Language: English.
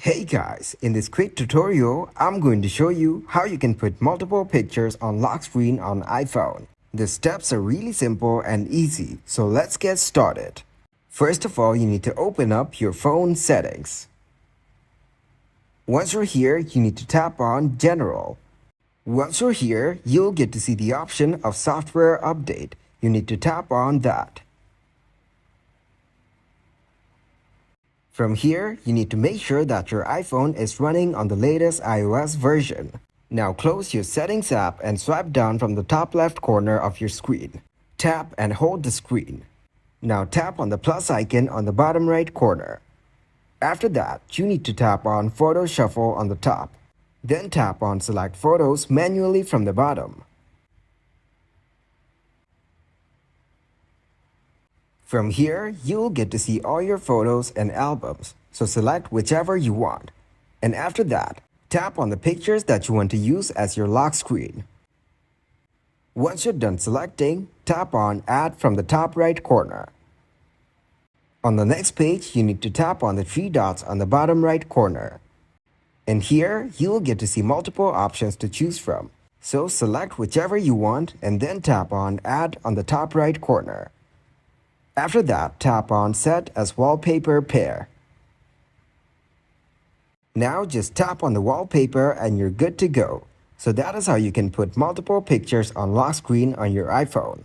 Hey guys, in this quick tutorial, I'm going to show you how you can put multiple pictures on lock screen on iPhone. The steps are really simple and easy, so let's get started. First of all, you need to open up your phone settings. Once you're here, you need to tap on General. Once you're here, you'll get to see the option of Software Update. You need to tap on that. From here, you need to make sure that your iPhone is running on the latest iOS version. Now close your Settings app and swipe down from the top left corner of your screen. Tap and hold the screen. Now tap on the plus icon on the bottom right corner. After that, you need to tap on Photo Shuffle on the top. Then tap on Select Photos manually from the bottom. From here, you'll get to see all your photos and albums, so select whichever you want. And after that, tap on the pictures that you want to use as your lock screen. Once you're done selecting, tap on Add from the top right corner. On the next page, you need to tap on the three dots on the bottom right corner. And here, you'll get to see multiple options to choose from. So select whichever you want and then tap on Add on the top right corner. After that, tap on Set as Wallpaper Pair. Now just tap on the wallpaper and you're good to go. So that is how you can put multiple pictures on lock screen on your iPhone.